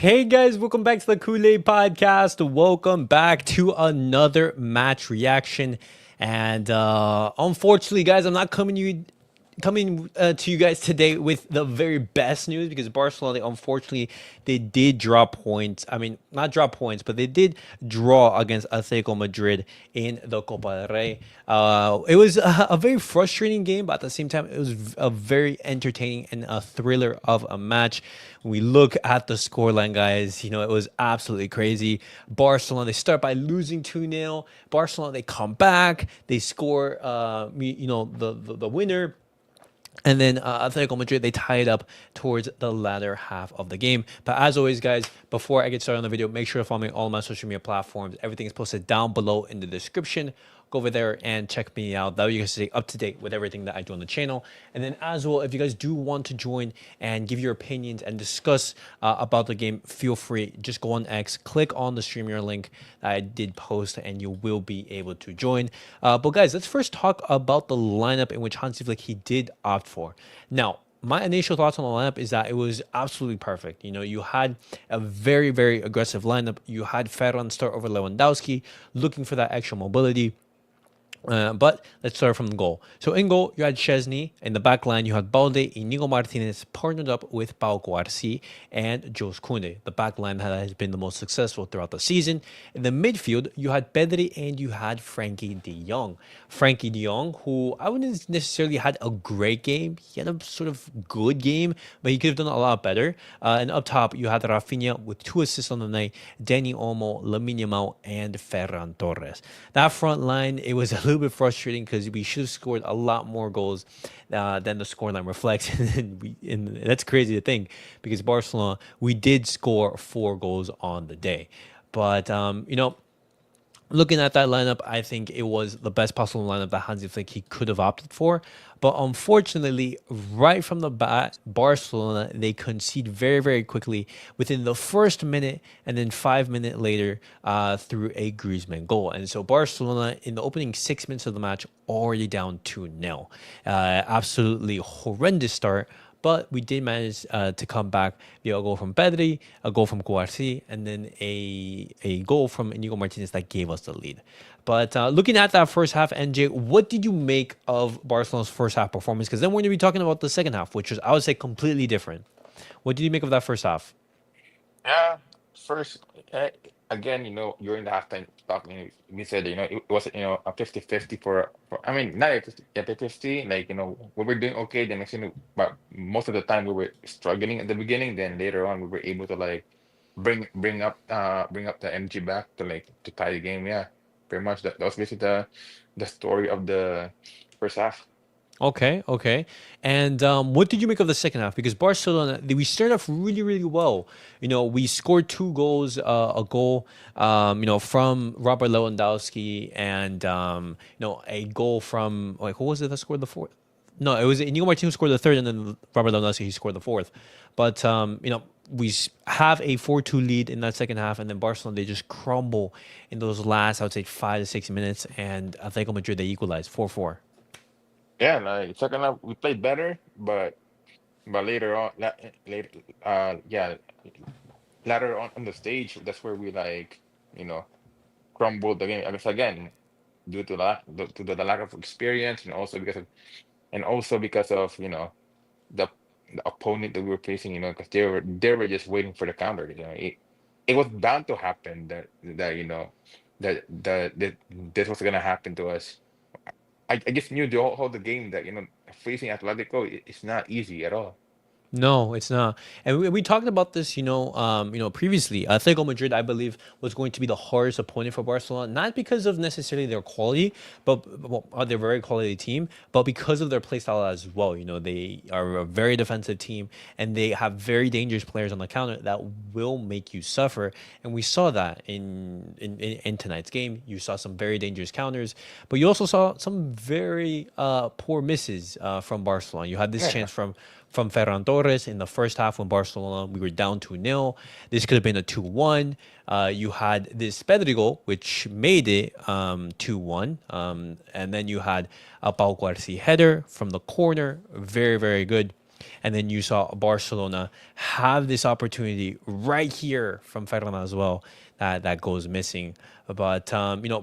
Hey guys, welcome back to the Kool-Aid Podcast. Welcome back to another match reaction. And unfortunately, guys, I'm not coming to you guys today with the very best news because Barcelona, unfortunately, they did drop points. I mean, not drop points, but they did draw against Atletico Madrid in the Copa del Rey. It was a very frustrating game, but at the same time, it was a very entertaining and a thriller of a match. When we look at the scoreline, guys, it was absolutely crazy. Barcelona, they start by losing 2-0. Barcelona, they come back, they score, the winner. And then Atletico Madrid, they tie it up towards the latter half of the game. But as always, guys, before I get started on the video, make sure to follow me on all my social media platforms. Everything is posted down below in the description. Go over there and check me out. That way you guys stay up to date with everything that I do on the channel. And then as well, if you guys do want to join and give your opinions and discuss about the game, feel free. Just go on X, click on the StreamYard link that I did post, and you will be able to join. But guys, let's first talk about the lineup in which Hansi Flick, he did opt for. Now, my initial thoughts on the lineup is that it was absolutely perfect. You had a very, very aggressive lineup. You had Ferran start over Lewandowski, looking for that extra mobility. But let's start from the goal. So in goal, you had Chesney. In the back line, you had Balde, Inigo Martínez partnered up with Pau Cubarsí and Jules Koundé, the back line that has been the most successful throughout the season. In the midfield, you had Pedri and you had Frankie de Jong. Frankie de Jong, who I wouldn't necessarily had a great game. He had a sort of good game, but he could have done a lot better. And up top, you had Rafinha with 2 assists on the night, Dani Olmo, Lamine Yamal, and Ferran Torres. That front line, it was a little bit frustrating because we should have scored a lot more goals than the scoreline reflects. and that's crazy to think because Barcelona, we did score 4 goals on the day. But, looking at that lineup, I think it was the best possible lineup that Hansi Flick he could have opted for. But unfortunately, right from the bat, Barcelona, they concede very, very quickly within the first minute and then 5 minutes later through a Griezmann goal. And so Barcelona, in the opening 6 minutes of the match, already down 2-0. Absolutely horrendous start. But we did manage to come back via a goal from Pedri, a goal from Cubarsí, and then a goal from Inigo Martínez that gave us the lead. But looking at that first half, NJ, what did you make of Barcelona's first half performance? Because then we're going to be talking about the second half, which was, I would say, completely different. What did you make of that first half? Yeah, first, again, during the halftime talk, we said, it was, a 50-50 I mean, not a 50-50, like, we were doing okay, then next thing, but most of the time we were struggling at the beginning, then later on we were able to like bring up the energy back to like to tie the game. Yeah, pretty much that was basically the story of the first half. Okay. And what did you make of the second half? Because Barcelona, we started off really, really well. We scored 2 goals, a goal, from Robert Lewandowski, and a goal from like who was it that scored the fourth? No, it was Inigo Martinez who scored the third, and then Robert Lewandowski he scored the fourth. But we have a 4-2 lead in that second half, and then Barcelona they just crumble in those last, I would say, 5 to 6 minutes, and Atletico Madrid they equalize 4-4. Yeah, like second half we played better, but later on, later, yeah, later on the stage, that's where we like, you know, crumbled the game. I guess again, due to the lack of experience, and also because of the the opponent that we were facing, because they were just waiting for the counter. It was bound to happen that this was gonna happen to us. I just knew the whole game that facing Atletico it's not easy at all. No, it's not. And we talked about this, previously. Atletico Madrid, I believe, was going to be the hardest opponent for Barcelona, not because of necessarily their quality, but well, they're a very quality team, but because of their play style as well. They are a very defensive team, and they have very dangerous players on the counter that will make you suffer. And we saw that in tonight's game. You saw some very dangerous counters, but you also saw some very poor misses from Barcelona. You had this Yeah, chance from Ferran Torres in the first half when Barcelona we were down 2-0. This could have been a 2-1. You had this Pedri goal, which made it 2-1. And then you had a Pau Cubarsí header from the corner. Very, very good. And then you saw Barcelona have this opportunity right here from Ferran as well that goes missing. But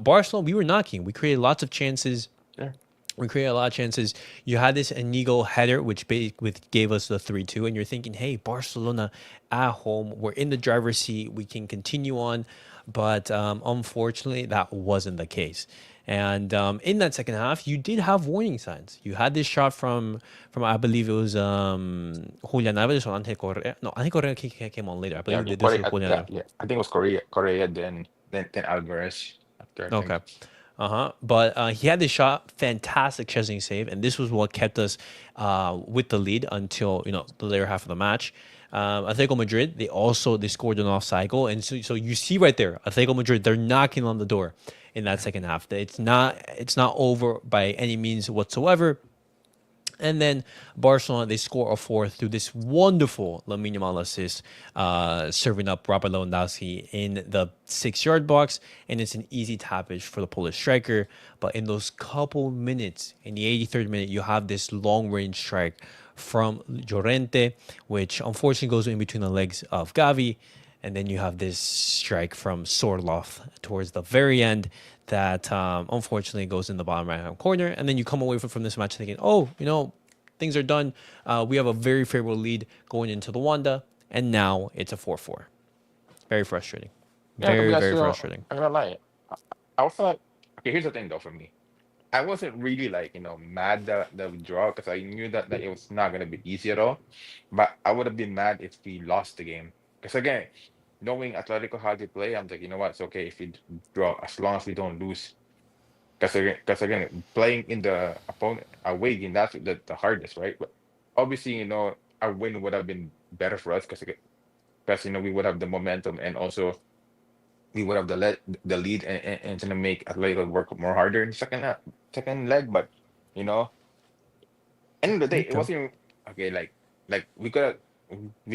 Barcelona, we were knocking. We created lots of chances. Yeah. We created a lot of chances. You had this Inigo header, which gave us the 3-2, and you're thinking, hey, Barcelona at home, we're in the driver's seat, we can continue on. But unfortunately, that wasn't the case. And in that second half, you did have warning signs. You had this shot from I believe it was Julian Alvarez or Ante Correa. No, Ante Correa came on later. I Yeah, believe this was Korea, Julian yeah, Alvarez. yeah. I think it was Korea, then Alvarez after, I think. Okay. But he had this shot, fantastic chesting save, and this was what kept us with the lead until the later half of the match. Atletico Madrid, they scored an offside goal, and so you see right there, Atletico Madrid, they're knocking on the door in that second half. It's not over by any means whatsoever. And then Barcelona, they score a fourth through this wonderful Lamine Yamal assist, serving up Robert Lewandowski in the 6-yard box. And it's an easy tappage for the Polish striker. But in those couple minutes, in the 83rd minute, you have this long-range strike from Llorente, which unfortunately goes in between the legs of Gavi. And then you have this strike from Sørloth towards the very end that unfortunately goes in the bottom right-hand corner. And then you come away from this match thinking, oh, things are done. We have a very favorable lead going into the Wanda. And now it's a 4-4. Very frustrating. Yeah, to be Very, honest, very frustrating. I'm gonna lie. I also like, okay, here's the thing though for me. I wasn't really like, mad that we draw because I knew that it was not gonna be easy at all. But I would have been mad if we lost the game. Because again, knowing Atletico how they play, I'm like, you know what, it's okay if we draw as long as we don't lose. Because again, playing in the opponent away game, that's the hardest, right? But obviously, a win would have been better for us because we would have the momentum and also we would have the lead and to make Atletico work more harder in the second leg. But you know, end of the day, it Okay. wasn't okay. Like we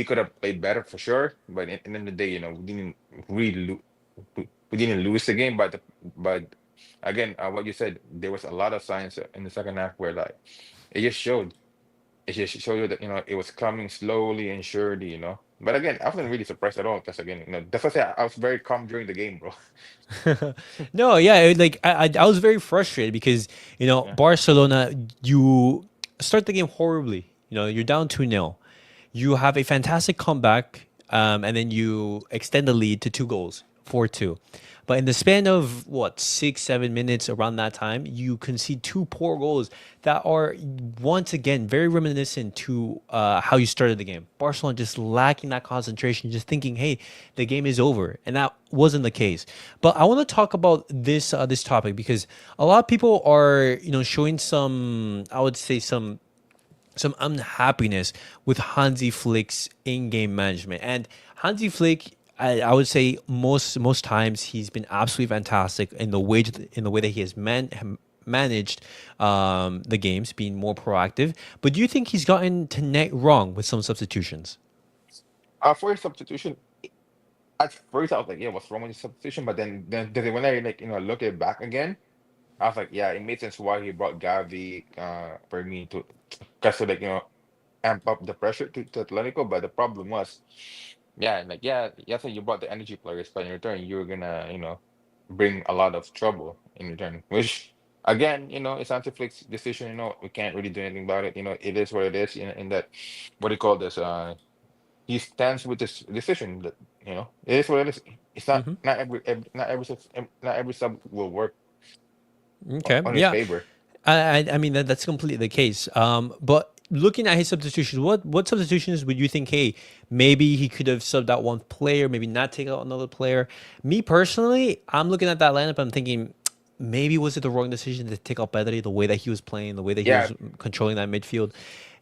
could have played better for sure, but at the end of the day, we didn't really we didn't lose the game. But again, what you said, there was a lot of signs in the second half where like it just showed. It just showed you that it was coming slowly and surely. But again, I wasn't really surprised at all because again, that's why I said I was very calm during the game, bro. No, yeah, I was very frustrated because Yeah. Barcelona, you start the game horribly. You're down 2-0. You have a fantastic comeback, and then you extend the lead to 2 goals, 4-2. But in the span of what 6, 7 minutes around that time, you concede 2 poor goals that are once again very reminiscent to how you started the game. Barcelona just lacking that concentration, just thinking, "Hey, the game is over," and that wasn't the case. But I want to talk about this topic because a lot of people are showing some, I would say, some unhappiness with Hansi Flick's in-game management. And Hansi Flick, I would say most times he's been absolutely fantastic in the way that he has managed the games, being more proactive. But do you think he's gotten to net wrong with some substitutions? For a substitution, at first I was like, yeah, what's wrong with the substitution? But then when I like look at it back again, I was like, yeah, it made sense why he brought Gavi for me to because to like amp up the pressure to Atletico. But the problem was, yeah, like yeah, so you brought the energy players, but in return you're gonna bring a lot of trouble in return. Which again, it's Antiflix's decision. We can't really do anything about it. It is what it is. In that, what do you call this? He stands with this decision. That it is what it is. It's not every sub will work Okay, on his yeah. favor. I mean that's completely the case. But looking at his substitutions, what substitutions would you think? Hey, maybe he could have subbed out one player, maybe not take out another player. Me personally, I'm looking at that lineup. I'm thinking maybe was it the wrong decision to take out Pedri the way that he was playing, the way that he Yeah, was controlling that midfield.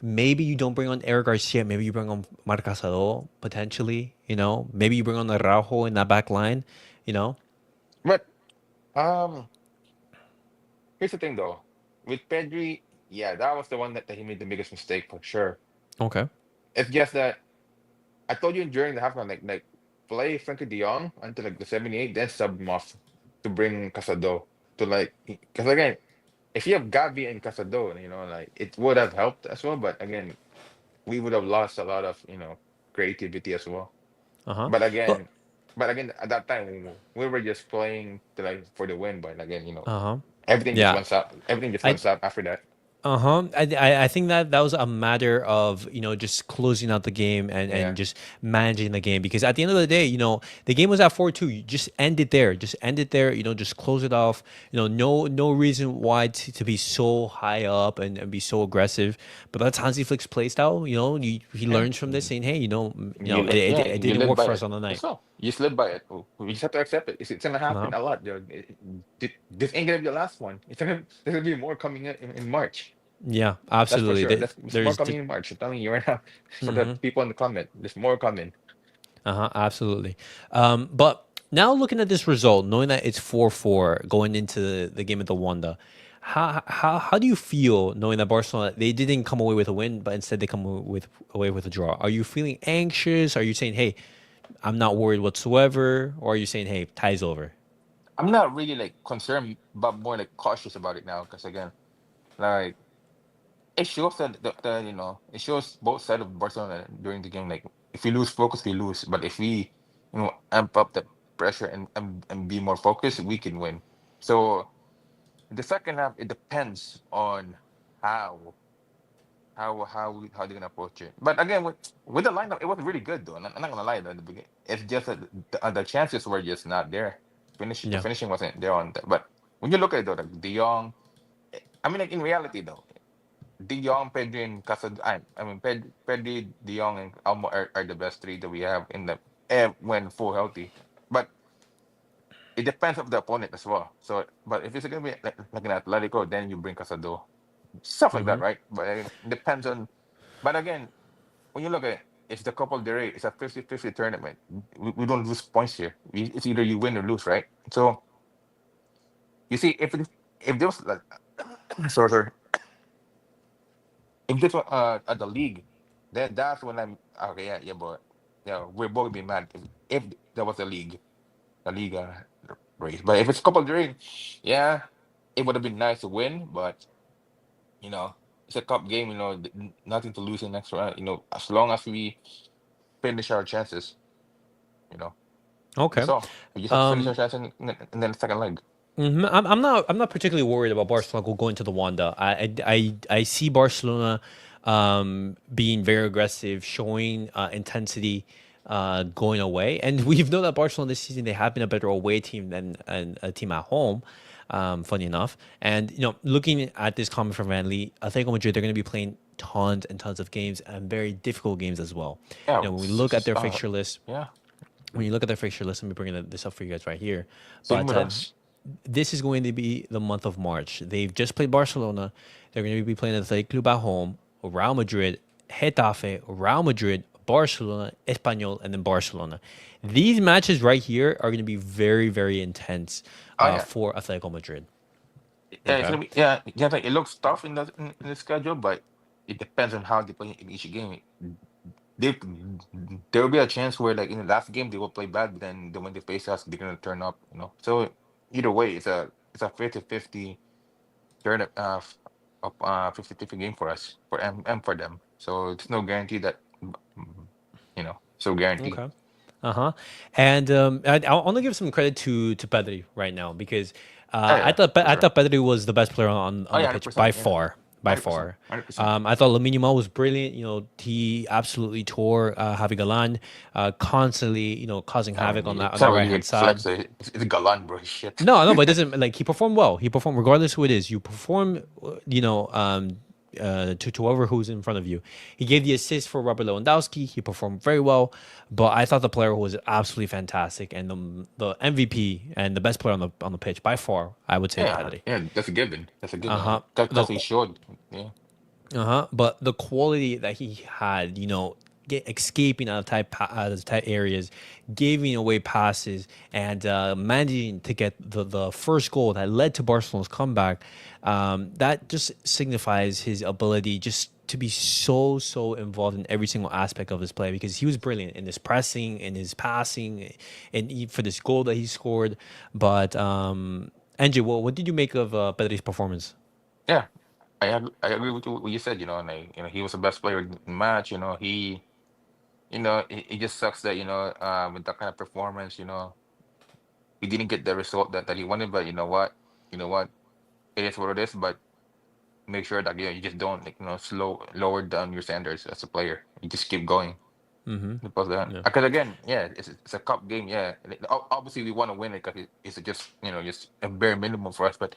Maybe you don't bring on Eric Garcia. Maybe you bring on Marc Casado potentially. Maybe you bring on Araujo in that back line. You know. but um, here's the thing though. With Pedri, yeah, that was the one that he made the biggest mistake for sure. Okay. It's just that I told you during the halftime, like play Frankie De Jong until like the 78, then sub him off to bring Casado to like because again, if you have Gavi and Casado, like it would have helped as well. But again, we would have lost a lot of creativity as well. Uh-huh. But But again, but again, at that time we were just playing to like for the win. But again, uh-huh. everything just Yeah. went south. Everything just I went south after that. Uh-huh. I think that that was a matter of, just closing out the game and Yeah, just managing the game because at the end of the day, the game was at 4-2. You just end it there. Just end it there, just close it off. No reason why to be so high up and be so aggressive. But that's Hansi Flick's play style, he yeah. learns from this saying, hey, You it you didn't live work by for us it. on the night. That's all. You just live by it. We just have to accept it. It's gonna Uh-huh. happen a lot. This ain't gonna be the last one. There's gonna be more coming in March. Yeah, That's for absolutely. sure. There's more There's coming in March. I'm telling you right now. For the mhm. people in the comment, there's more coming. Uh-huh, absolutely. But now looking at this result, knowing that it's 4-4 going into the game at the Wanda, how do you feel knowing that Barcelona they didn't come away with a win, but instead they come away with a draw? Are you feeling anxious? Are you saying, "Hey, I'm not worried whatsoever," or are you saying, "Hey, tie's over"? I'm not really like concerned, but more like cautious about it now. Because again, like it shows that it shows both sides of Barcelona during the game. Like if we lose focus, we lose. But if we amp up the pressure and be more focused, we can win. So the second half, it depends on how how they're gonna approach it. But again, with the lineup, it was really good though. I'm not gonna lie though. At the beginning, it's just that the chances were just not there. The Yeah. finishing wasn't there on that. But when you look at it though, like De Jong, I mean, like in reality though, De Jong, Pedri, and Casad. I mean, Pedri, De Jong, and Almo are the best three that we have in the when full healthy. But it depends of the opponent as well. So, but if it's gonna be like an Atletico, then you bring Casado, stuff like Mm-hmm. that, right? But it depends on. But again, when you look at it, it's the Copa del Rey. It's a 50-50 tournament. We don't lose points here. It's either you win or lose, right? So you see, if there was like, sorry, if this was at the league, then that's when I'm okay. Yeah, but yeah, we're both be mad if there was a league race. But if it's Copa del Rey, yeah, it would have been nice to win, but you know, it's a cup game. Nothing to lose in the next round. As long as we finish our chances, you know. Okay. That's all. We just have to finish our Um, chance and then the second leg. I'm not particularly worried about Barcelona going to the Wanda. I see Barcelona being very aggressive, showing intensity going away, and we've known that Barcelona this season they have been a better away team than a team at home. Funny enough, and looking at this comment from Van Lee, Atletico Madrid they're going to be playing tons and tons of games and very difficult games as well. Yeah, When we look at their fixture list, yeah. when you look at their fixture list, let me bring this up for you guys right here. Same But with us. this is going to be the month of March. They've just played Barcelona. They're going to be playing Athletic Club at home, Real Madrid, Getafe, Real Madrid, Barcelona, Espanyol, and then Barcelona. These matches right here are going to be very, very intense Oh yeah, for Atletico Madrid. yeah. It's Okay. gonna be yeah. Yeah, like, it looks tough in the schedule, but it depends on how they play in each game. They, there will be a chance where like in the last game they will play bad, but then when they face us, they're gonna turn up. So either way, it's a 50-50 turn up 50-50 game for us and for them. So it's no guarantee that so guarantee. Okay. Uh huh. And I want to give some credit to Pedri right now because Oh I yeah, thought for I sure. thought Pedri was the best player Oh on yeah, the hundred pitch by percent. Yeah, far, by 100%, far. 100%. I thought Lamine Yamal was brilliant. He absolutely tore Javi Galan, constantly causing I havoc mean, on it's that not right really hand like side. flex. It's galant, bro. Shit. No, but it doesn't like he performed well. He performed regardless who it is. You perform, to whoever who's in front of you. He gave the assist for Robert Lewandowski. He performed very well, but I thought the player who was absolutely fantastic and the MVP and the best player on the pitch by far, I would say, is Yeah, Pedri. yeah. That's a given. That's a Uh given. huh. The Because he showed. Yeah. uh-huh. But the quality that he had, escaping out of tight areas, giving away passes, and managing to get the first goal that led to Barcelona's comeback, that just signifies his ability just to be so involved in every single aspect of his play because he was brilliant in his pressing, in his passing, and for this goal that he scored. But Angie, what did you make of Pedri's performance? Yeah. I agree with what you said. Like he was the best player in the match. It just sucks that with that kind of performance, he didn't get the result that he wanted. But you know what, it is what it is. But make sure that you just don't like lower down your standards as a player. You just keep going. Mm-hmm. Yeah. Because again, yeah, it's a cup game. Yeah, obviously we want to win it because it's just just a bare minimum for us. But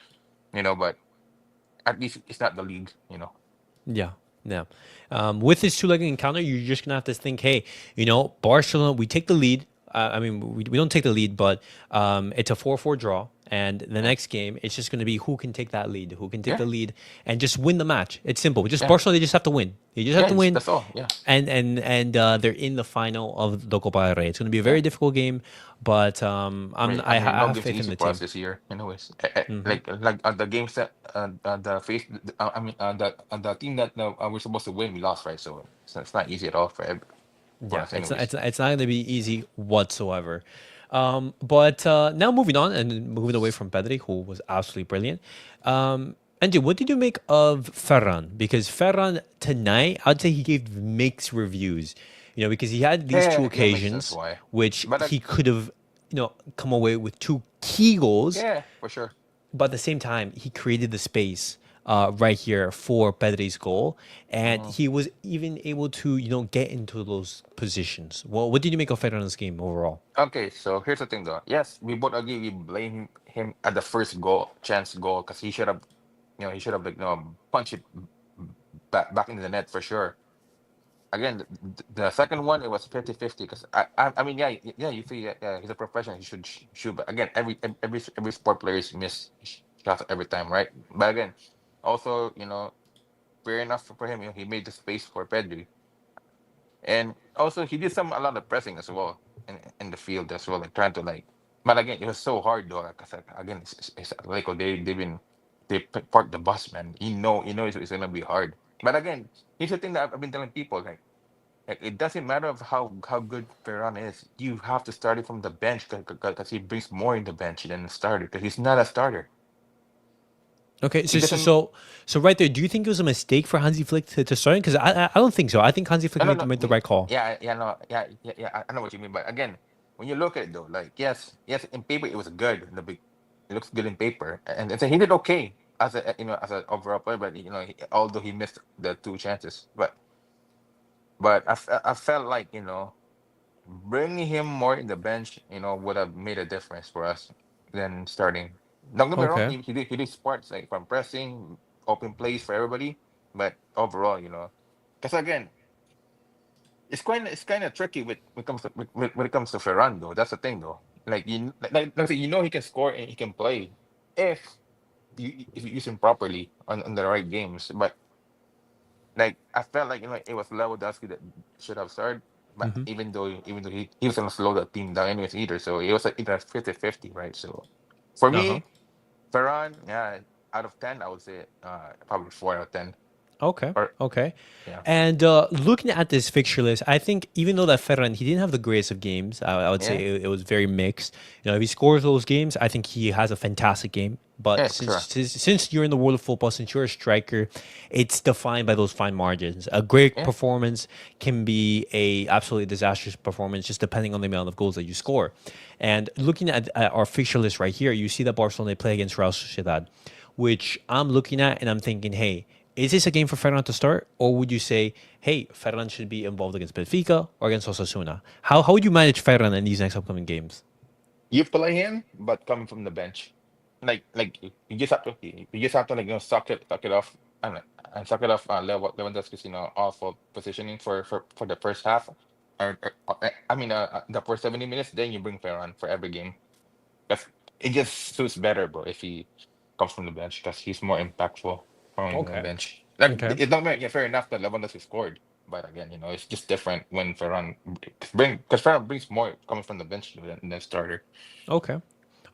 at least it's not the league. Yeah. Yeah. With this two-legged encounter, you're just gonna have to think, hey, Barcelona, we take the lead. I mean, we don't take the lead, but it's a 4-4 draw. And the Yeah, next game, it's just going to be who can take that lead, who can take yeah, the lead, and just win the match. It's simple. Just yeah, Barcelona, they just have to win. They just have yeah. to win, That's all. Yeah, and they're in the final of the Copa del Rey. It's going to be a very yeah. difficult game, but I No have game's faith in easy the for us team. this year. Anyways, Hmm. like the games that the face. The team that we're supposed to win, we lost, right? So it's not easy at all for Yeah, us. it's Anyways, it's not going to be easy whatsoever. But now moving on and moving away from Pedri, who was absolutely brilliant. Andy, what did you make of Ferran? Because Ferran tonight, I'd say he gave mixed reviews. Because he had these two yeah, makes sense occasions why. which But he could have, come away with two key goals, yeah, for sure. but at the same time, he created the space right here for Pedri's goal, and Mhm. he was even able to, get into those positions. Well, what did you make of Federer's game overall? Okay, so here's the thing though. Yes, we both agree we blame him at the first chance goal, because he should have like punched it back into the net for sure. Again, the second one, it was 50-50 because I mean, yeah, you see, yeah, he's a professional, he should shoot. But again, every sport players miss shots every time, right? But again, also, fair enough for him, he made the space for Pedri. And also he did a lot of pressing as well in the field as well, like trying to like. But again, it was so hard though, because again, it's Atletico. They parked the bus, man. It's gonna be hard. But again, here's the thing that I've been telling people, like it doesn't matter of how good Ferran is. You have to start it from the bench, because he brings more in the bench than the starter, because he's not a starter. Okay, It so so doesn't. so, so right there, do you think it was a mistake for Hansi Flick to start? Because I don't think so. I think Hansi Flick No, no, made the, no. made the right call. Yeah, no, yeah. I know what you mean, but again, when you look at it though, like yes, in paper it was good. In the big, it looks good in paper, and so he did okay as as an overall player. But although he missed the two chances, but I felt like bringing him more in the bench, would have made a difference for us than starting. Don't get me wrong, Okay. he did sports like from pressing, open plays for everybody, but overall, because again, it's kind of tricky when it comes to when it comes to Ferran though. That's the thing though. Like like I say, he can score and he can play if you use him properly on the right games. But like I felt like it was Lewandowski that should have started. But Mm-hmm. even though he was gonna slow the team down anyways either. So it was like either 50-50, right? So for Uh-huh. me, Ferran, yeah, out of 10, I would say probably 4 out of 10. Okay. Or Okay. yeah, And looking at this fixture list, I think even though that Ferran, he didn't have the greatest of games, I would say yeah, it was very mixed. If he scores those games, I think he has a fantastic game. But yeah, for since, sure. since since you're in the world of football, since you're a striker, it's defined by those fine margins. A great Yeah, performance can be a absolutely disastrous performance, just depending on the amount of goals that you score. And looking at our fixture list right here, you see that Barcelona play against Real Sociedad, which I'm looking at and I'm thinking, hey, is this a game for Ferran to start, or would you say, hey, Ferran should be involved against Benfica or against Osasuna? How would you manage Ferran in these next upcoming games? you play him, but coming from the bench. Like you just have to like suck it off and suck it off Lewandowski's awful positioning for the first half, I mean the first 70 minutes. Then you bring Ferran for every game. That's it just suits better, bro, if he comes from the bench, because he's more impactful from the Okay. bench. Like Okay. it's not yeah, fair enough that Lewandowski scored, but again, it's just different when Ferran because Ferran brings more coming from the bench than starter. Okay.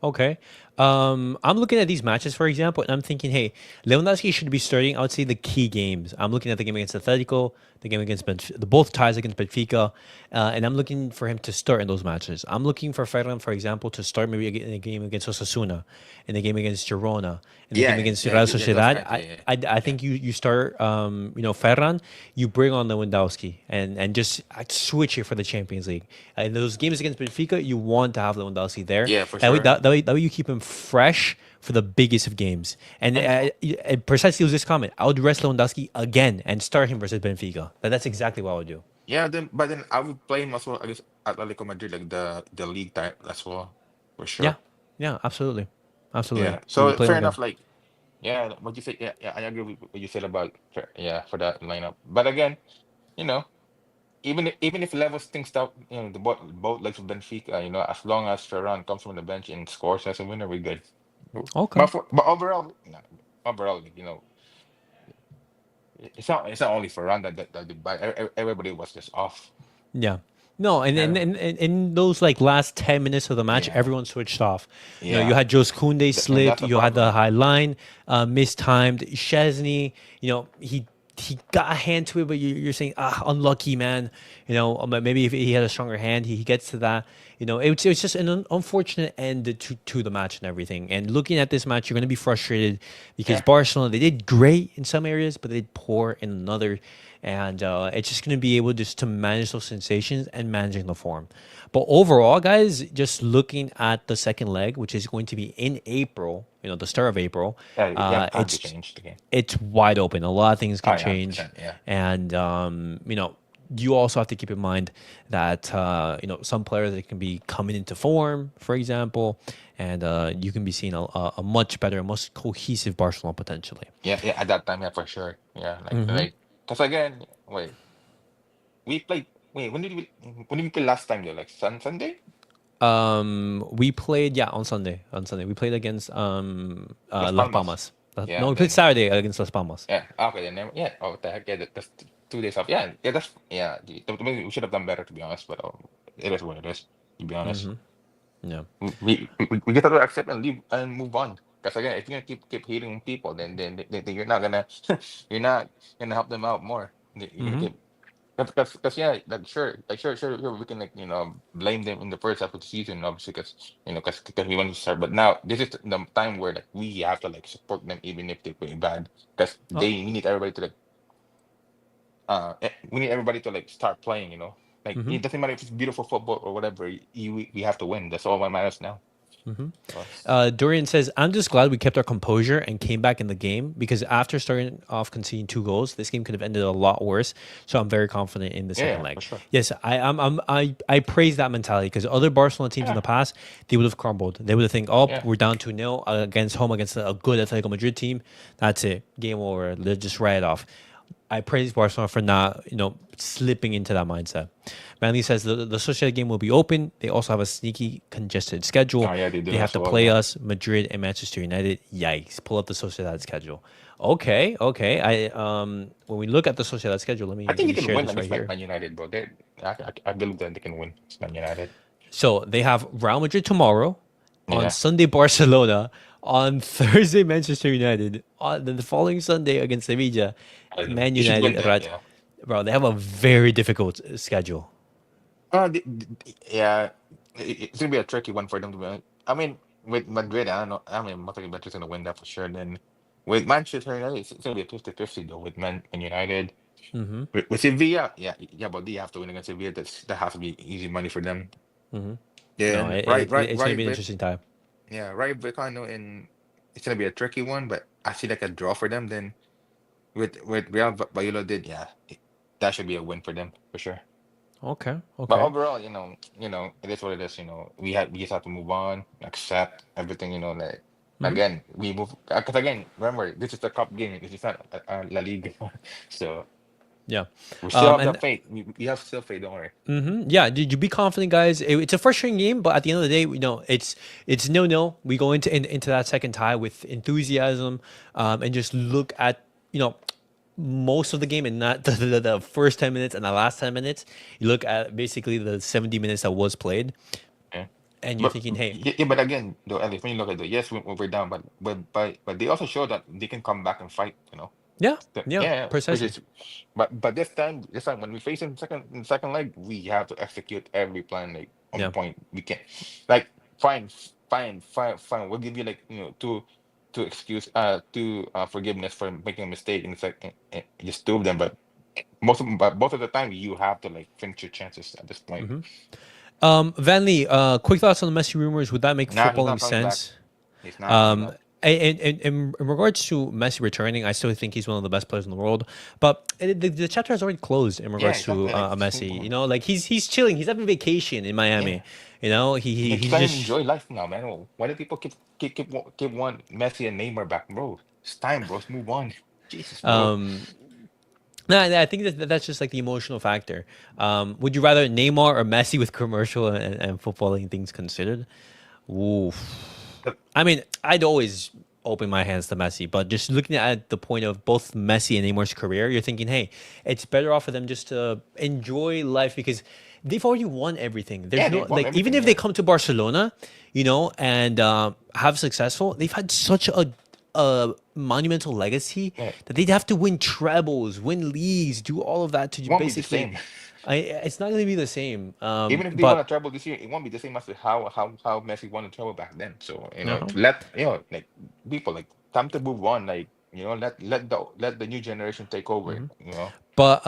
Okay. I'm looking at these matches, for example, and I'm thinking, hey, Lewandowski should be starting, I would say, the key games. I'm looking at the game against Atletico, the game against the both ties against Benfica, and I'm looking for him to start in those matches. I'm looking for Ferran, for example, to start maybe in a game against Osasuna, in the game against Girona, in the game against Real Those Sociedad. kinds. Yeah, yeah, I yeah. think you start, Ferran, you bring on Lewandowski, and just switch it for the Champions League. In those games against Benfica, you want to have Lewandowski there. Yeah, for That way, sure. that way you keep him fresh for the biggest of games. And And precisely was this comment. I would rest Lewandowski again and start him versus Benfica. That's exactly what I would do. yeah, then I would play him as well against Atletico Madrid, like the league type as well, for Yeah, sure. yeah, absolutely, absolutely. Yeah. You would So play him fair again. enough. Like, yeah, what you say. Yeah, yeah, I agree with what you said about yeah, for that lineup. But again, you know, even if levels things out, the both legs of Benfica, as long as Ferran comes from the bench and scores as a winner, we're good. Okay. But overall, overall, it's not only Ferran that did bad. Everybody was just off. Yeah. No, and in, Yeah, in, in in those like last 10 minutes of the match, yeah, everyone switched off. You yeah. had Jos Koundé And slipped. that's the You had the problem. high line mistimed. Chesney, he got a hand to it, but you're saying unlucky man. Maybe if he had a stronger hand, he gets to that. It's just an unfortunate end to the match and everything. And looking at this match, you're going to be frustrated because Yeah, Barcelona, they did great in some areas, but they did poor in another. And it's just going to be able just to manage those sensations and managing the form. But overall, guys, just looking at the second leg, which is going to be in April, the start of April, yeah. You have time to it's change the game. it's wide open. A lot of things Oh, can yeah, change, 100%. Yeah, and you also have to keep in mind that some players that can be coming into form, for example, and you can be seeing a much better, much cohesive Barcelona potentially. yeah, yeah. At that time, yeah, for sure. Yeah, hmm because again, wait, we played. Wait, when did we play last time though? Like Sunday? we played, yeah, on Sunday. On Sunday, we played against Las Las Palmas. Palmas. No, Yeah, we played then Saturday against Las Palmas. yeah. Okay, then yeah. Oh, what the heck? Yeah, that's 2 days off. Yeah, yeah. That's yeah. We should have done better to be honest, but it is what it is. To be honest, Yeah. we get to accept and leave and move on. Because again, if you're gonna keep hitting people, then you're not gonna you're not gonna help them out more. You're gonna hmm keep because yeah, sure, we can blame them in the first half of the season, obviously, because we want to start. But now this is the time where we have to support them even if they play bad, because Oh, we need everybody to we need everybody to start playing. hmm It doesn't matter if it's beautiful football or whatever. We have to win. That's all that matters now. So, Dorian says, I'm just glad we kept our composure and came back in the game because after starting off conceding 2 goals, this game could have ended a lot worse. So I'm very confident in the yeah, second yeah, for leg. sure. Yes, I praise that mentality because other Barcelona teams in Yeah, the past, they would have crumbled. They would have think, oh, yeah. we're down 2-0 against home against a good Atletico Madrid team. That's it. Game over. Let's just write it off. I praise Barcelona for not, slipping into that mindset. Manley says the Sociedad game will be open. They also have a sneaky congested schedule. Oh yeah, they They do have as to well. play Yeah, us, Madrid and Manchester United. Yikes! Pull up the Sociedad schedule. Okay, okay. When we look at the Sociedad schedule, let I me think let you me can share win this right against here. Man United, bro. I believe that they can win against Man United. So they have Real Madrid tomorrow, on Yeah. Sunday Barcelona, on Thursday Manchester United, then the following Sunday against Sevilla, I know. Man They should win United. that. Right, Yeah. bro, they have a very difficult schedule. Yeah, it's gonna be a tricky one for them to win. I mean, with Madrid, I don't know. I mean, Madrid's gonna win that for sure. Then with Manchester United, it's gonna be a 50-50 though with Man United. hmm With Sevilla, yeah, but they have to win against Sevilla. That has to be easy money for them. hmm Yeah, No, and right, it's gonna be an interesting time. yeah, right, Vicano, and it's gonna be a tricky one, but I see like a draw for them. Then with Real Valladolid, yeah, that should be a win for them for sure. Okay, But okay. overall, it is what it is. We just have to move on, accept everything. hmm Again, we move because again, remember this is the cup game. This is not La Liga, so Yeah. we still have the And faith. We have still faith. Don't worry. yeah, did you be confident, guys? It's a frustrating game, but at the end of the day, it's no. We go into that second tie with enthusiasm, and just look at most of the game and not the first 10 minutes and the last 10 minutes. You look at basically the 70 minutes that was played. Yeah, and you're thinking, hey, yeah, but again, though, at least when you look at the yes, we're down, but they also show that they can come back and fight. yeah, Yeah, which precisely. is, but this time when we face in the second leg, we have to execute every plan like on Yeah. point. We can't like fine. We'll give you like two excuse two forgiveness for making a mistake in the second, just two of them, but both of the time you have to like finish your chances at this point. Vanley, quick thoughts on the Messi rumors. Would that make Nah, he's footballing not coming back. sense? He's not coming back. In regards to Messi returning, I still think he's one of the best players in the world. But the chapter has already closed in regards to exactly. Like, Messi. Like he's chilling. He's having vacation in Miami. Yeah. He's He's trying to just enjoy life now, man. Why do people keep one Messi and Neymar back, bro? It's time, bro. Let's move on. Jesus, bro. No, I think that's just like the emotional factor. Would you rather Neymar or Messi with commercial and footballing things considered? Oof. I mean, I'd always open my hands to Messi, but just looking at the point of both Messi and Neymar's career, you're thinking, hey, it's better off for them just to enjoy life because they've already won everything. There's no they've won like even everything, if they come to Barcelona, and have successful, they've had such a monumental legacy that they'd have to win trebles, win leagues, do all of that to Won't be the basically. same. It's not going to be the same. Even if they won a But treble this year, it won't be the same as how Messi won a treble back then. So uh let like people like time to move on. Like let the new generation take over. but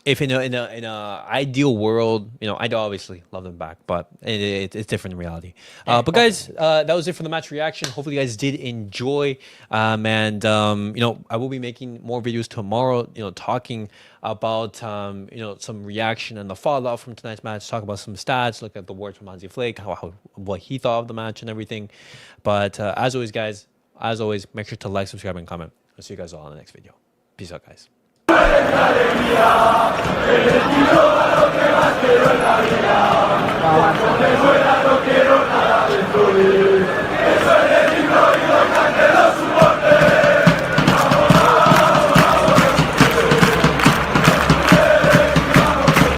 if in a ideal world, I'd obviously love them back, but it's different in reality. Yeah, But guys, that was it for the match reaction. Hopefully, you guys did enjoy. And I will be making more videos tomorrow. Talking about some reaction and the fallout from tonight's match. Talk about some stats. Look at the words from Hansi Flick, what he thought of the match and everything. But as always, guys, make sure to like, subscribe, and comment. I'll see you guys all in the next video. Peace out, guys. Cuando me muera no quiero nada de tu vida.